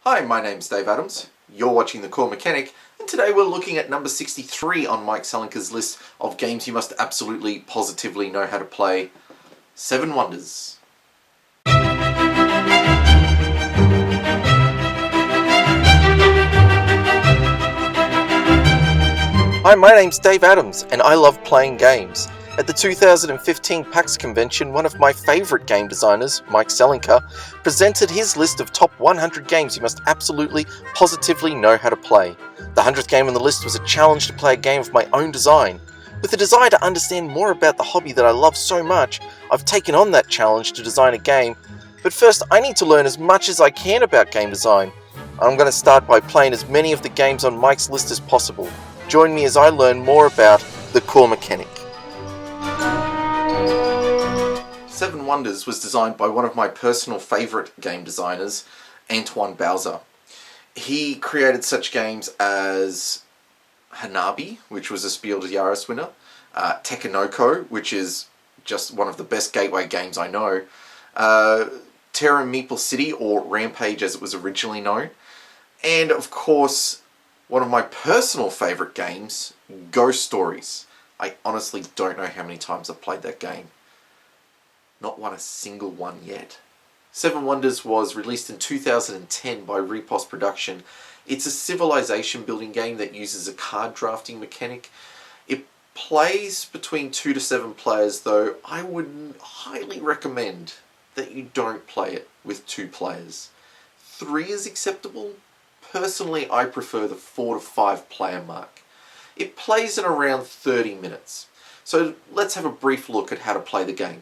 Hi, my name's Dave Adams. You're watching The Core Mechanic, and today we're looking at number 63 on Mike Selinker's list of games you must absolutely, positively know how to play. 7 Wonders. Hi, my name's Dave Adams, and I love playing games. At the 2015 PAX convention, one of my favourite game designers, Mike Selinker, presented his list of top 100 games you must absolutely, positively know how to play. The 100th game on the list was a challenge to play a game of my own design. With a desire to understand more about the hobby that I love so much, I've taken on that challenge to design a game. But first, I need to learn as much as I can about game design. I'm going to start by playing as many of the games on Mike's list as possible. Join me as I learn more about the core mechanic. 7 Wonders was designed by one of my personal favourite game designers, Antoine Bauza. He created such games as Hanabi, which was a Spiel des Jahres winner, Tekken, which is just one of the best gateway games I know, Terra Meeple City, or Rampage as it was originally known, and of course, one of my personal favourite games, Ghost Stories. I honestly don't know how many times I've played that game. Not won a single one yet. 7 Wonders was released in 2010 by Repos Production. It's a civilization building game that uses a card drafting mechanic. It plays between 2 to 7 players, though I would highly recommend that you don't play it with 2 players. 3 is acceptable. Personally, I prefer the 4 to 5 player mark. It plays in around 30 minutes. So let's have a brief look at how to play the game.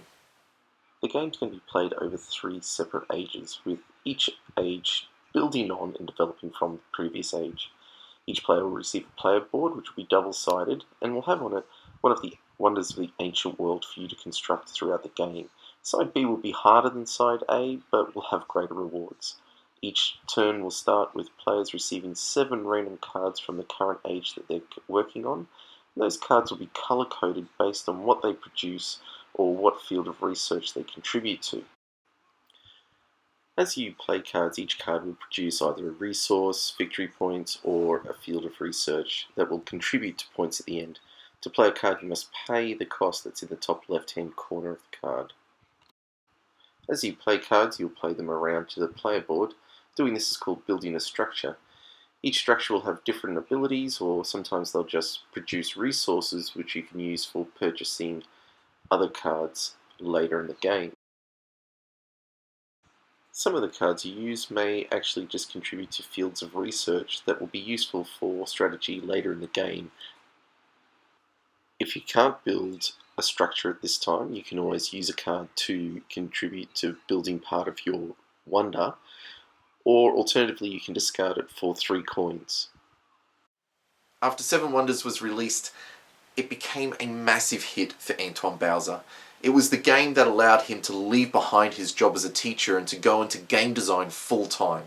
The game's going to be played over 3 separate ages, with each age building on and developing from the previous age. Each player will receive a player board, which will be double-sided, and will have on it one of the wonders of the ancient world for you to construct throughout the game. Side B will be harder than Side A, but will have greater rewards. Each turn will start with players receiving 7 random cards from the current age that they're working on. And those cards will be color-coded based on what they produce or what field of research they contribute to. As you play cards, each card will produce either a resource, victory points, or a field of research that will contribute to points at the end. To play a card, you must pay the cost that's in the top left-hand corner of the card. As you play cards, you'll play them around to the player board. Doing this is called building a structure. Each structure will have different abilities, or sometimes they'll just produce resources which you can use for purchasing other cards later in the game. Some of the cards you use may actually just contribute to fields of research that will be useful for strategy later in the game. If you can't build a structure at this time, you can always use a card to contribute to building part of your wonder, or alternatively you can discard it for 3 coins. After 7 Wonders was released, it became a massive hit for Antoine Bauza. It was the game that allowed him to leave behind his job as a teacher and to go into game design full-time.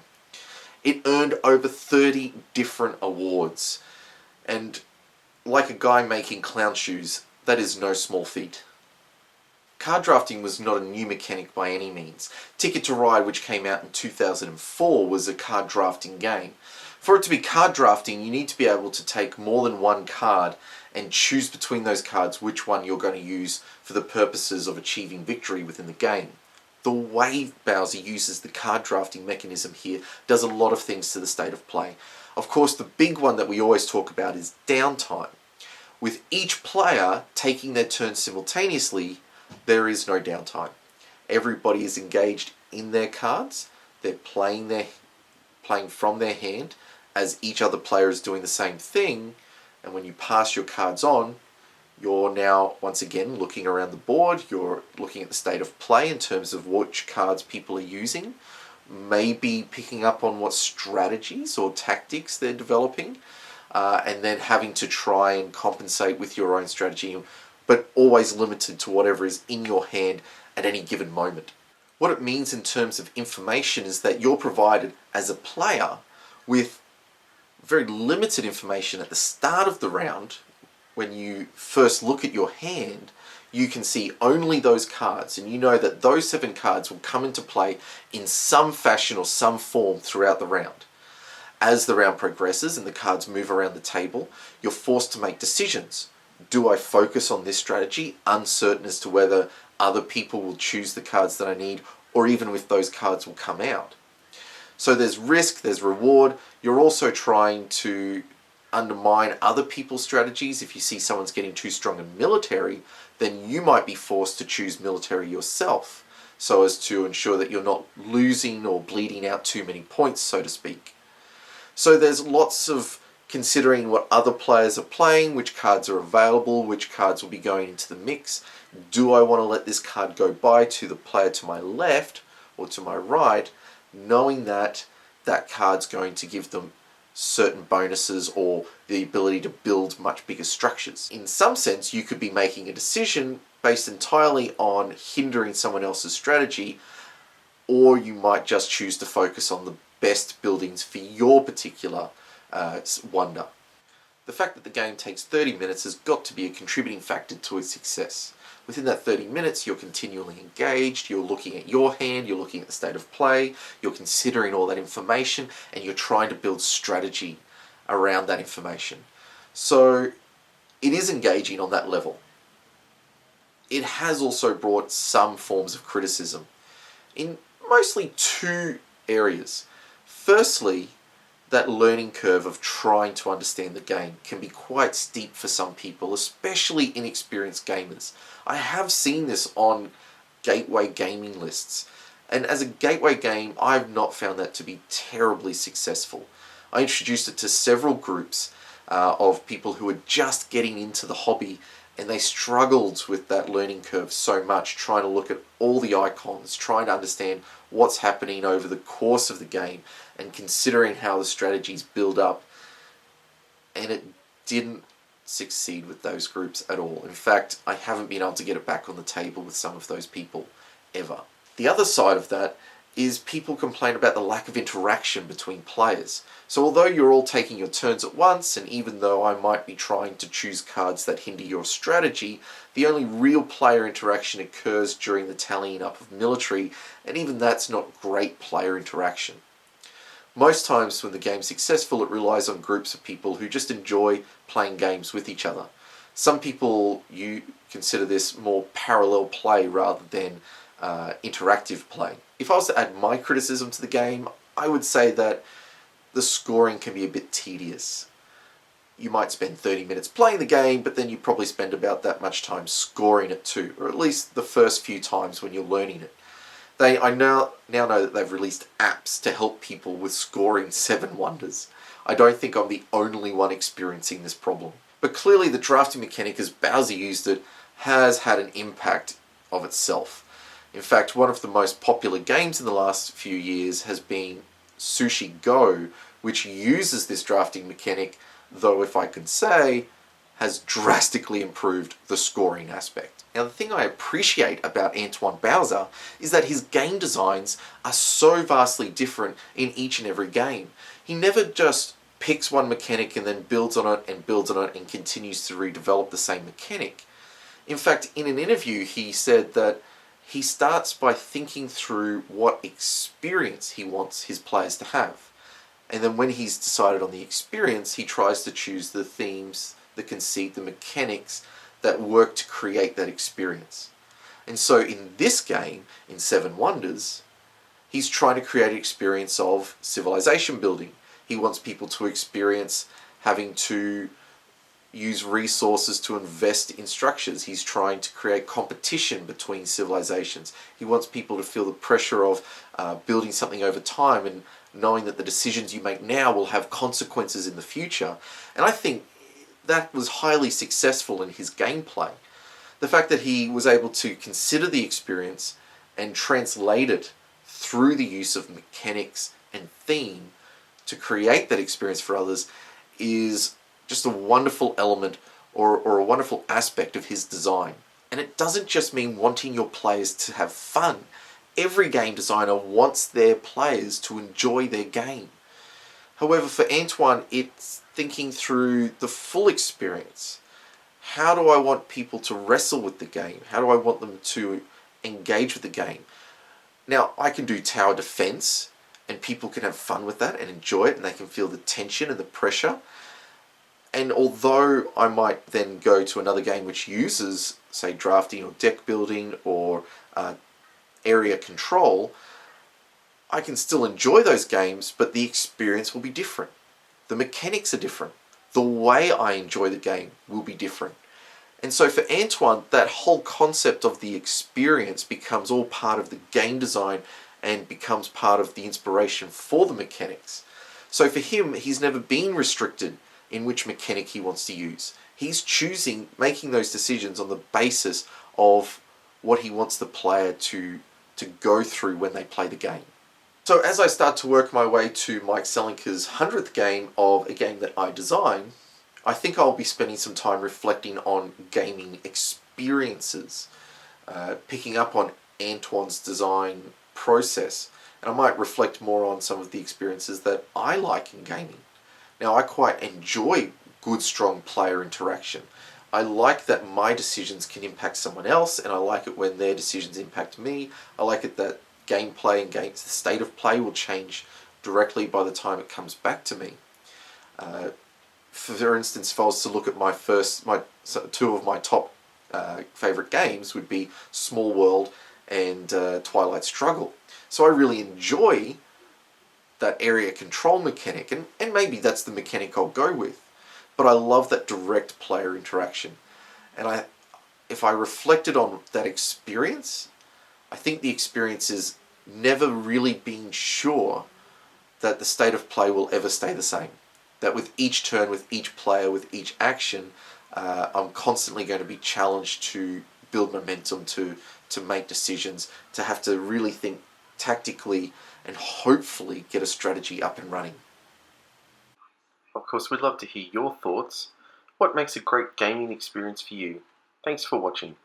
It earned over 30 different awards, and like a guy making clown shoes, that is no small feat. Card drafting was not a new mechanic by any means. Ticket to Ride, which came out in 2004, was a card drafting game. For it to be card drafting, you need to be able to take more than one card and choose between those cards which one you're going to use for the purposes of achieving victory within the game. The way Bauza uses the card drafting mechanism here does a lot of things to the state of play. Of course, the big one that we always talk about is downtime. With each player taking their turn simultaneously, there is no downtime. Everybody is engaged in their cards. They're playing from their hand as each other player is doing the same thing. And when you pass your cards on, you're now once again looking around the board. You're looking at the state of play in terms of which cards people are using, maybe picking up on what strategies or tactics they're developing, and then having to try and compensate with your own strategy, but always limited to whatever is in your hand at any given moment. What it means in terms of information is that you're provided as a player with very limited information at the start of the round. When you first look at your hand, you can see only those cards, and you know that those 7 cards will come into play in some fashion or some form throughout the round. As the round progresses and the cards move around the table, you're forced to make decisions. Do I focus on this strategy, uncertain as to whether other people will choose the cards that I need, or even if those cards will come out? So there's risk, there's reward. You're also trying to undermine other people's strategies. If you see someone's getting too strong in military, then you might be forced to choose military yourself, so as to ensure that you're not losing or bleeding out too many points, so to speak. So there's lots of considering what other players are playing, which cards are available, which cards will be going into the mix. Do I want to let this card go by to the player to my left or to my right, knowing that that card's going to give them certain bonuses or the ability to build much bigger structures? In some sense, you could be making a decision based entirely on hindering someone else's strategy, or you might just choose to focus on the best buildings for your particular wonder. The fact that the game takes 30 minutes has got to be a contributing factor to its success. Within that 30 minutes, you're continually engaged, you're looking at your hand, you're looking at the state of play, you're considering all that information, and you're trying to build strategy around that information. So it is engaging on that level. It has also brought some forms of criticism in mostly 2 areas. Firstly, that learning curve of trying to understand the game can be quite steep for some people, especially inexperienced gamers. I have seen this on gateway gaming lists, and as a gateway game, I've not found that to be terribly successful. I introduced it to several groups of people who were just getting into the hobby, and they struggled with that learning curve so much, trying to look at all the icons, trying to understand what's happening over the course of the game, and considering how the strategies build up. And it didn't succeed with those groups at all. In fact, I haven't been able to get it back on the table with some of those people ever. The other side of that is people complain about the lack of interaction between players. So although you're all taking your turns at once, and even though I might be trying to choose cards that hinder your strategy, the only real player interaction occurs during the tallying up of military, and even that's not great player interaction. Most times when the game's successful, it relies on groups of people who just enjoy playing games with each other. Some people, you consider this more parallel play rather than interactive play. If I was to add my criticism to the game, I would say that the scoring can be a bit tedious. You might spend 30 minutes playing the game, but then you probably spend about that much time scoring it too, or at least the first few times when you're learning it. I now know that they've released apps to help people with scoring 7 wonders. I don't think I'm the only one experiencing this problem. But clearly the drafting mechanic, as Bauza used it, has had an impact of itself. In fact, one of the most popular games in the last few years has been Sushi Go, which uses this drafting mechanic, though if I could say, has drastically improved the scoring aspect. Now, the thing I appreciate about Antoine Bauza is that his game designs are so vastly different in each and every game. He never just picks one mechanic and then builds on it and builds on it and continues to redevelop the same mechanic. In fact, in an interview, he said that he starts by thinking through what experience he wants his players to have. And then when he's decided on the experience, he tries to choose the themes, the conceit, the mechanics that work to create that experience. And so in this game, in 7 Wonders, he's trying to create an experience of civilization building. He wants people to experience having to use resources to invest in structures. He's trying to create competition between civilizations. He wants people to feel the pressure of building something over time and knowing that the decisions you make now will have consequences in the future. And I think that was highly successful in his gameplay. The fact that he was able to consider the experience and translate it through the use of mechanics and theme to create that experience for others is just a wonderful element or a wonderful aspect of his design. And it doesn't just mean wanting your players to have fun. Every game designer wants their players to enjoy their game. However, for Antoine, it's thinking through the full experience. How do I want people to wrestle with the game? How do I want them to engage with the game? Now, I can do tower defense, and people can have fun with that and enjoy it, and they can feel the tension and the pressure. And although I might then go to another game which uses, say, drafting or deck building or area control, I can still enjoy those games, but the experience will be different. The mechanics are different. The way I enjoy the game will be different. And so for Antoine, that whole concept of the experience becomes all part of the game design and becomes part of the inspiration for the mechanics. So for him, he's never been restricted in which mechanic he wants to use. He's choosing, making those decisions on the basis of what he wants the player to go through when they play the game. So as I start to work my way to Mike Selinker's 100th game of a game that I design, I think I'll be spending some time reflecting on gaming experiences, picking up on Antoine's design process, and I might reflect more on some of the experiences that I like in gaming. Now, I quite enjoy good, strong player interaction. I like that my decisions can impact someone else, and I like it when their decisions impact me. I like it that gameplay and the state of play will change directly by the time it comes back to me. For instance, if I was to look at two of my top favorite games would be Small World and Twilight Struggle. So I really enjoy that area control mechanic, and maybe that's the mechanic I'll go with. But I love that direct player interaction. And if I reflected on that experience, I think the experience is never really being sure that the state of play will ever stay the same. That with each turn, with each player, with each action, I'm constantly going to be challenged to build momentum, to make decisions, to have to really think tactically and hopefully get a strategy up and running. Of course, we'd love to hear your thoughts. What makes a great gaming experience for you? Thanks for watching.